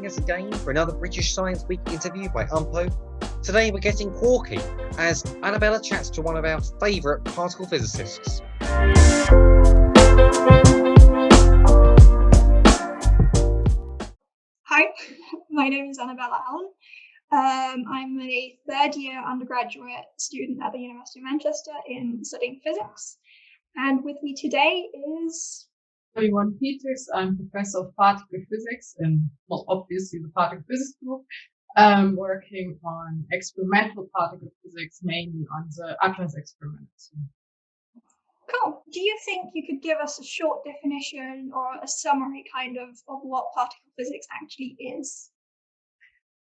us again for another British Science Week interview by UMPO. Today we're getting quirky as Annabella chats to one of our favourite particle physicists. Hi, my name is Annabella Allen. I'm a third-year undergraduate student at the University of Manchester studying physics. And with me today is Yvonne Peters. I'm Professor of Particle Physics in, well, obviously the Particle Physics group, working on experimental particle physics, mainly on the Atlas experiments. Cool. Do you think you could give us a short definition or a summary kind of what particle physics actually is?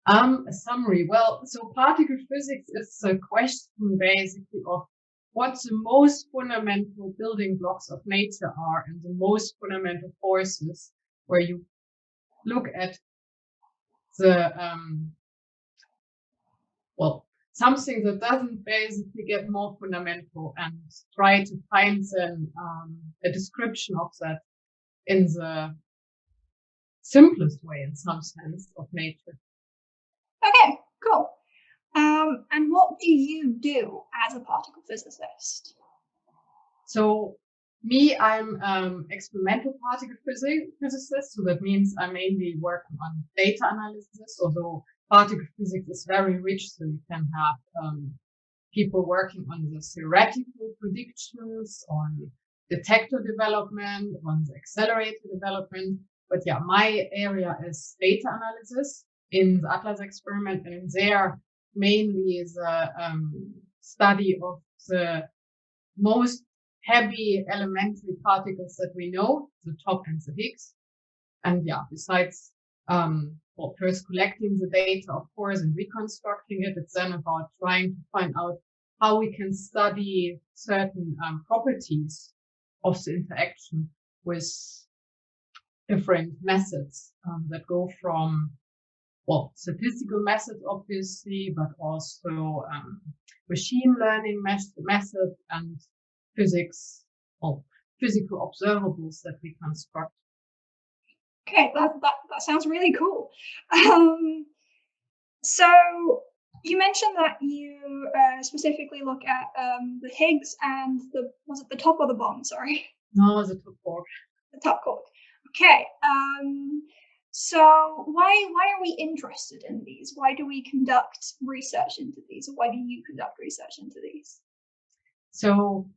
A summary. Well, so particle physics is a question basically of what the most fundamental building blocks of nature are and the most fundamental forces, where you look at the, something that doesn't basically get more fundamental and try to find then a description of that in the simplest way, in some sense, of nature. Okay, cool. And what do you do as a particle physicist? So I'm experimental particle physicist. So that means I mainly work on data analysis, although particle physics is very rich. So you can have people working on the theoretical predictions, on detector development, on the accelerator development. But yeah, my area is data analysis in the Atlas experiment, and in there mainly is a study of the most heavy elementary particles that we know, the top and the Higgs. And yeah, besides, first collecting the data, of course, and reconstructing it, it's then about trying to find out how we can study certain properties of the interaction with different methods that go from, statistical methods, obviously, but also machine learning methods and physics, or physical observables that we construct. Okay, that sounds really cool. So you mentioned that you specifically look at the Higgs and was it the top or the bottom? Sorry. No, the top quark. The top quark. Okay. So why are we interested in these? Why do we conduct research into these? Or why do you conduct research into these? So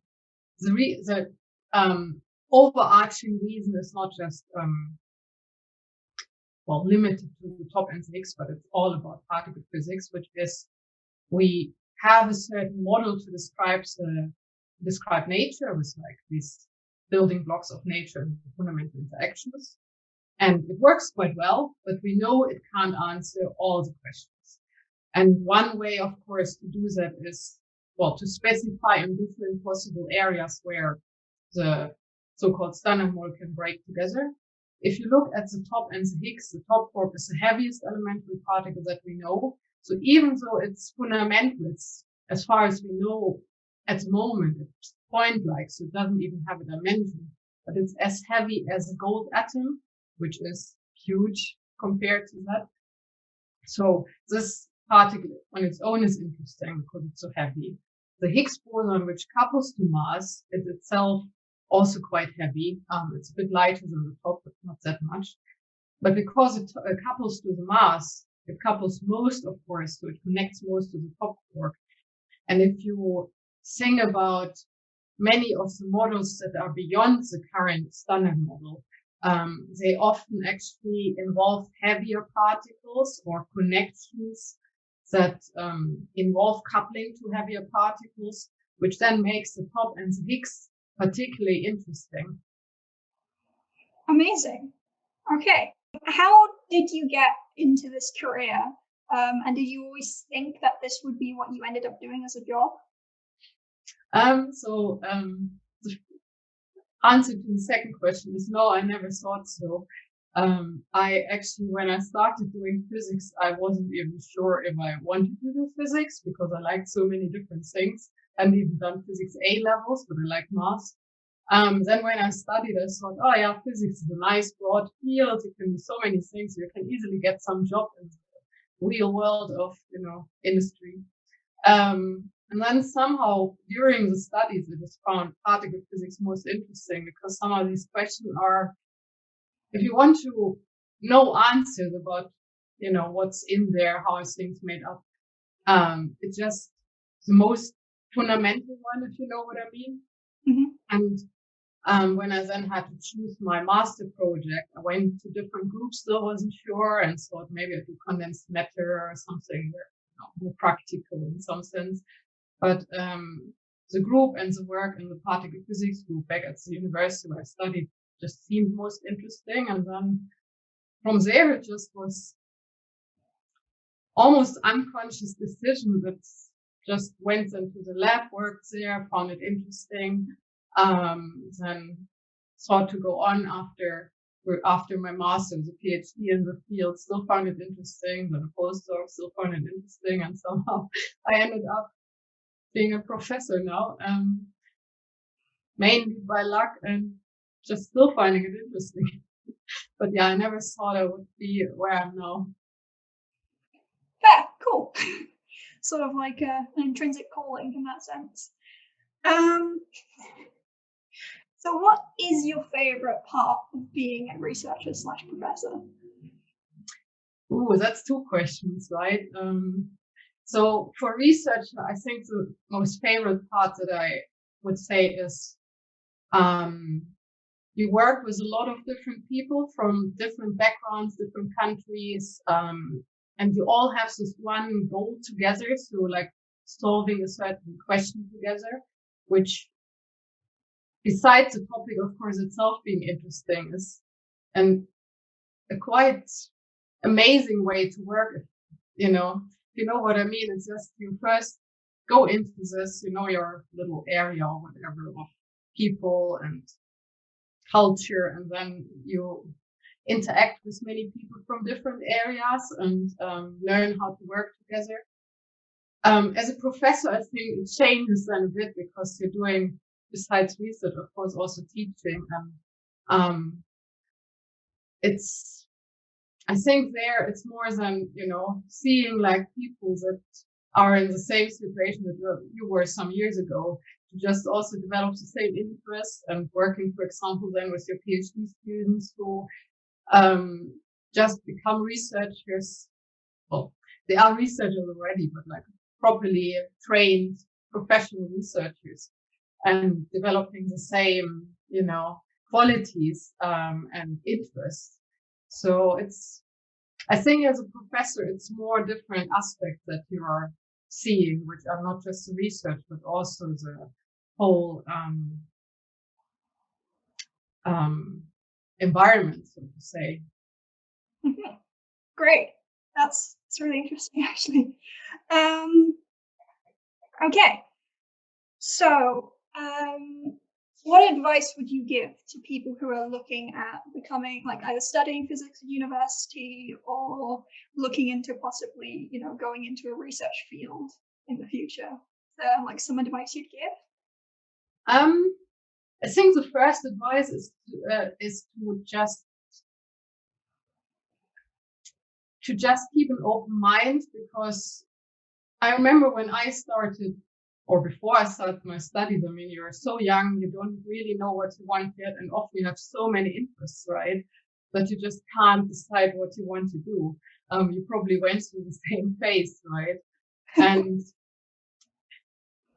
the overarching reason is not just limited to the top and the Higgs, but it's all about particle physics, which is we have a certain model to describe nature with like these building blocks of nature and fundamental interactions. And it works quite well, but we know it can't answer all the questions. And one way, of course, to do that is, to specify in different possible areas where the so-called Standard Model can break together. If you look at the top and the Higgs, the top quark is the heaviest elementary particle that we know. So even though it's fundamental, it's, as far as we know at the moment, it's point-like, so it doesn't even have a dimension, but it's as heavy as a gold atom, which is huge compared to that. So this particle on its own is interesting because it's so heavy. The Higgs boson, which couples to mass, is itself also quite heavy. It's a bit lighter than the top, but not that much. But because it couples to the mass, it couples most, of course, so it connects most to the top quark. And if you think about many of the models that are beyond the current standard model, they often actually involve heavier particles or connections that involve coupling to heavier particles, which then makes the top and the Higgs particularly interesting. Amazing. Okay. How did you get into this career? And did you always think that this would be what you ended up doing as a job? The answer to the second question is no, I never thought so. I actually, when I started doing physics, I wasn't even sure if I wanted to do physics because I liked so many different things. I hadn't even done physics A levels, but I like math. Then when I studied, I thought, oh yeah, physics is a nice broad field. You can do so many things. You can easily get some job in the real world of, industry. And then somehow during the studies, I just found particle physics most interesting because some of these questions are, if you want to know answers about, what's in there, how is things made up, it's just the most fundamental one, if you know what I mean. Mm-hmm. And when I then had to choose my master project, I went to different groups, still wasn't sure, and thought maybe I'd do condensed matter or something more practical in some sense. But the group and the work in the particle physics group back at the university where I studied just seemed most interesting. And then from there, it just was almost unconscious decision that just went into the lab, worked there, found it interesting. Then thought to go on after my master's, a PhD in the field, still found it interesting, then a postdoc, still found it interesting, and somehow I ended up being a professor now, mainly by luck and just still finding it interesting. But yeah, I never thought I would be where I am now. Yeah, cool. Sort of like an intrinsic calling in that sense. So what is your favorite part of being a researcher / professor? Ooh, that's two questions, right? So for research, I think the most favorite part that I would say is you work with a lot of different people from different backgrounds, different countries, and you all have this one goal together. So like solving a certain question together, which besides the topic, of course, itself being interesting is a quite amazing way to work. If you know what I mean. It's just you first go into this, your little area or whatever of people and culture, and then you interact with many people from different areas and learn how to work together. As a professor, I think it changes then a bit because you're doing, besides research, of course, also teaching. And I think there it's more than, seeing like people that are in the same situation that you were some years ago, to just also develop the same interest and working, for example, then with your PhD students who just become researchers. Well, they are researchers already, but like properly trained professional researchers and developing the same, qualities and interests. So I think as a professor, it's more different aspects that you are seeing, which are not just the research, but also the whole environment, so to say. Mm-hmm. Great. That's really interesting, actually. Okay. So, what advice would you give to people who are looking at becoming, like, either studying physics at university or looking into possibly, going into a research field in the future? Like some advice you'd give? I think the first advice is to just keep an open mind, because I remember when I started, or before I started my studies, I mean, you're so young, you don't really know what you want yet, and often you have so many interests, right, that you just can't decide what you want to do. You probably went through the same phase, right? And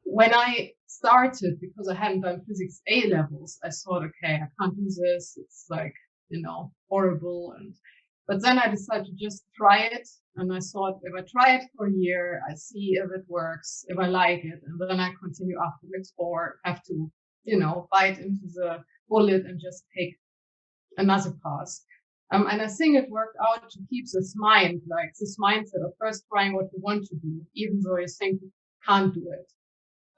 when I started, because I hadn't done physics A levels, I thought, okay, I can't do this. It's like, horrible. But then I decided to just try it. And I thought, if I try it for a year, I see if it works, if I like it, and then I continue afterwards, or have to, bite into the bullet and just take another path. And I think it worked out to keep this mindset of first trying what you want to do, even though you think you can't do it.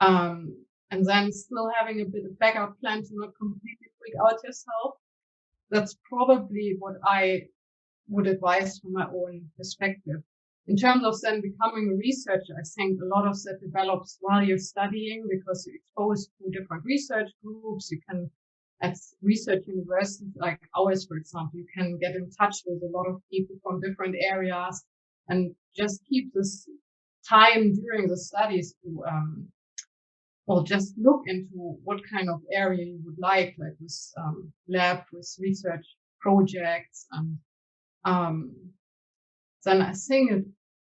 And then still having a bit of backup plan to not completely freak out yourself. That's probably what I would advise from my own perspective. In terms of then becoming a researcher, I think a lot of that develops while you're studying, because you're exposed to different research groups. You can at research universities like ours, for example, you can get in touch with a lot of people from different areas and just keep this time during the studies to, just look into what kind of area you would like with lab, with research projects. And then I think it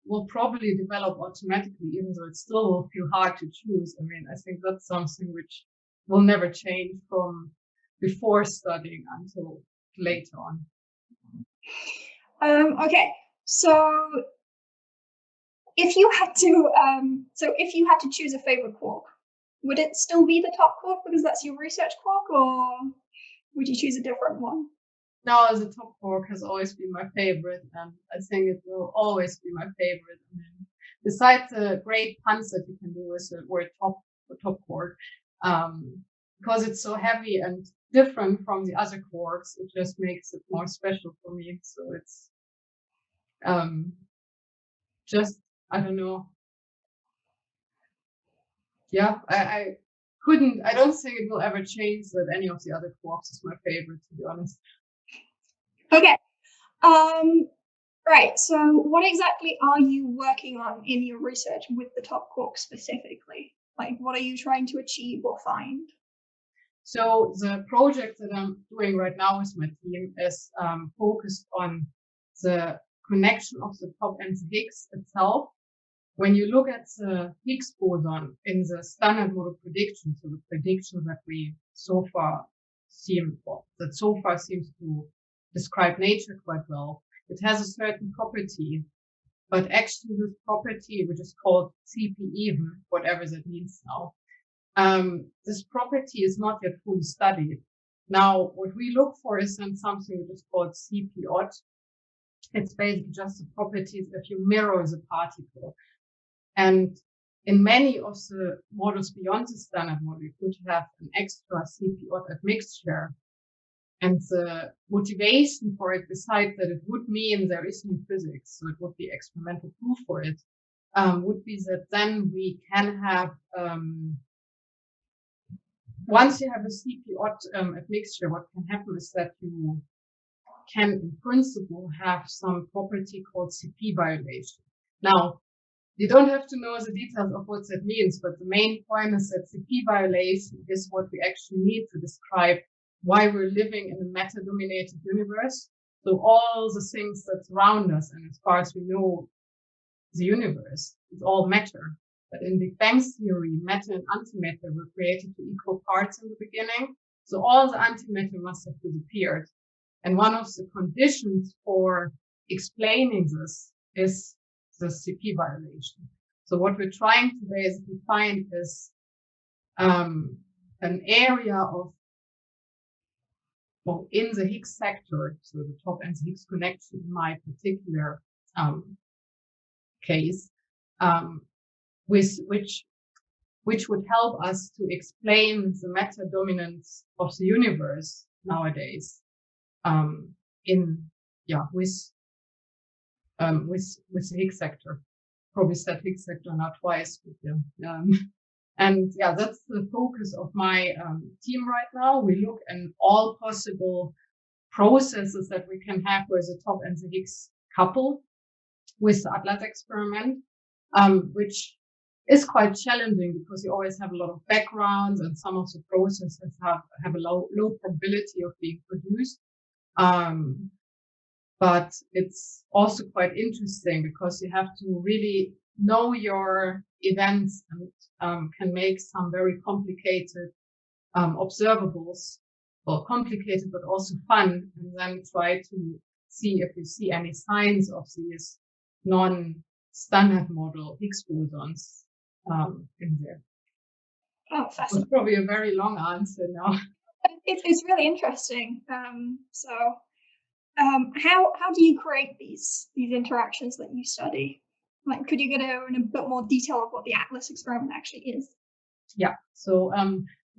will probably develop automatically, even though it still will feel hard to choose. I mean, I think that's something which will never change from before studying until later on. Okay, so if you had to choose a favorite quark, would it still be the top quark because that's your research quark, or would you choose a different one? No, the top quark has always been my favorite, and I think it will always be my favorite. I mean, besides the great puns that you can do with the word top quark, because it's so heavy and different from the other quarks, it just makes it more special for me. So it's just, I don't know. Yeah, I don't think it will ever change that any of the other quarks is my favorite, to be honest. Okay. Right. So what exactly are you working on in your research with the top quark specifically? Like, what are you trying to achieve or find? So the project that I'm doing right now with my team is focused on the connection of the top and the Higgs itself. When you look at the Higgs boson in the standard model prediction, so the prediction that we so far seems to describe nature quite well, it has a certain property, but actually this property, which is called CP even, whatever that means now, this property is not yet fully studied. Now, what we look for is then something which is called CP odd. It's basically just the properties if you mirror the particle. And in many of the models beyond the standard model, you could have an extra CP odd admixture. And the motivation for it, besides that it would mean there is new physics, so it would be experimental proof for it, would be that then we can have, once you have a CP odd admixture, what can happen is that you can, in principle, have some property called CP violation. Now, you don't have to know the details of what that means, but the main point is that CP violation is what we actually need to describe why we're living in a matter-dominated universe. So all the things that surround us, and as far as we know, the universe is all matter. But in Big Bang theory, matter and antimatter were created to equal parts in the beginning. So all the antimatter must have disappeared. And one of the conditions for explaining this is the CP violation. So what we're trying to basically find is an area of, well, in the Higgs sector, so the top and the Higgs connection in my particular case, with which would help us to explain the matter dominance of the universe nowadays, with the Higgs sector. Probably said Higgs sector now twice, but yeah. And yeah, that's the focus of my team right now. We look at all possible processes that we can have where the top and the Higgs couple with the Atlas experiment, which is quite challenging because you always have a lot of backgrounds and some of the processes have a low probability of being produced. But it's also quite interesting because you have to really know your events and can make some very complicated observables, well, complicated but also fun, and then try to see if you see any signs of these non-standard model Higgs bosons in there. Oh, fascinating. It's probably a very long answer now. It's really interesting. How do you create these interactions that you study? Like, could you go in a bit more detail of what the Atlas experiment actually is? Yeah. So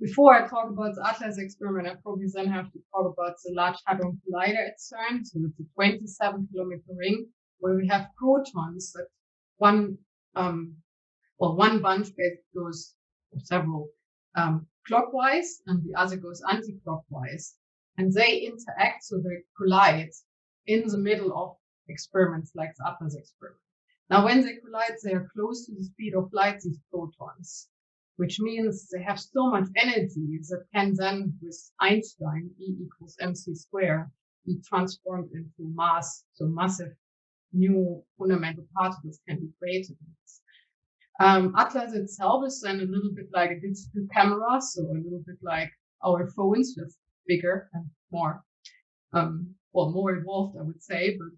before I talk about the Atlas experiment, I probably then have to talk about the Large Hadron Collider at CERN. So it's a 27-kilometer ring where we have protons that one bunch basically goes, or several, clockwise and the other goes anti-clockwise. And they interact, so they collide in the middle of experiments like the Atlas experiment. Now, when they collide, they are close to the speed of light, these protons, which means they have so much energy that can then, with Einstein, E equals mc squared, be transformed into mass, so massive new fundamental particles can be created. Atlas itself is then a little bit like a digital camera, so a little bit like our phones, just bigger and more, more evolved, I would say, but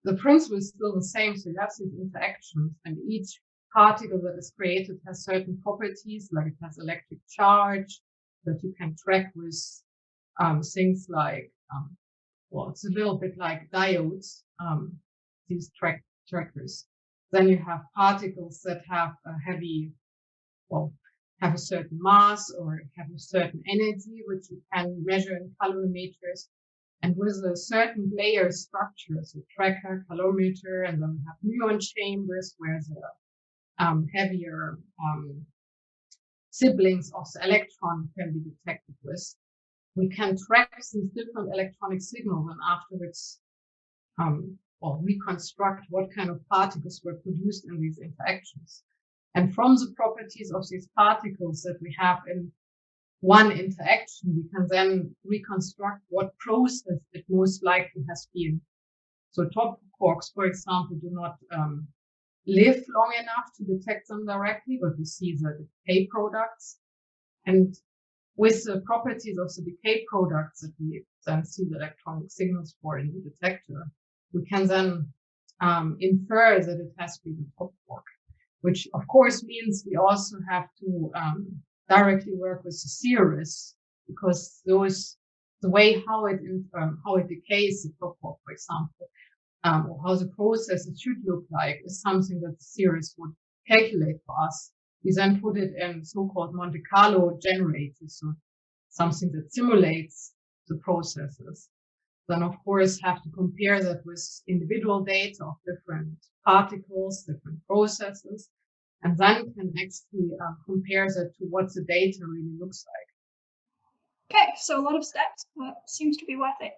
the principle is still the same. So you have these interactions, and each particle that is created has certain properties, like it has electric charge that you can track with things like, it's a little bit like diodes, these trackers. Then you have particles that have a have a certain mass or have a certain energy, which you can measure in calorimeters. And with a certain layer structure, so tracker, calorimeter, and then we have muon chambers where the heavier siblings of the electron can be detected with. We can track these different electronic signals and afterwards reconstruct what kind of particles were produced in these interactions. And from the properties of these particles that we have in one interaction, we can then reconstruct what process it most likely has been. So top quarks, for example, do not live long enough to detect them directly, but we see the decay products. And with the properties of the decay products that we then see the electronic signals for in the detector, we can then infer that it has been a top quark, which of course means we also have to directly work with the theorists, because the way how it decays the top quark, for example, or how the process should look like is something that the theorists would calculate for us. We then put it in so-called Monte Carlo generators, so something that simulates the processes. Then of course have to compare that with individual data of different particles, different processes, and then can actually compare that to what the data really looks like. Okay, so a lot of steps, but seems to be worth it.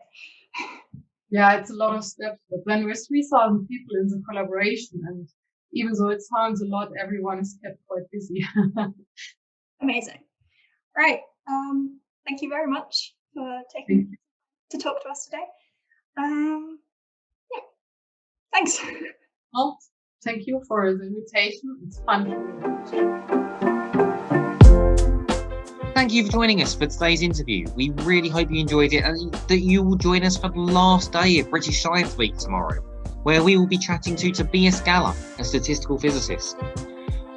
Yeah, it's a lot of steps, but when we're 3,000 people in the collaboration, and even though it sounds a lot, everyone is kept quite busy. Amazing. Right. Thank you very much for taking to talk to us today. Yeah. Thanks. Well, thank you for the invitation. It's fun. Thank you for joining us for today's interview. We really hope you enjoyed it and that you will join us for the last day of British Science Week tomorrow, where we will be chatting to Tobias Galler, a statistical physicist.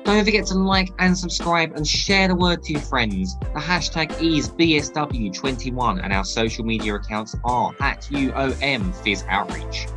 Don't forget to like and subscribe and share the word to your friends. The hashtag is BSW21 and our social media accounts are @UOM Phys Outreach.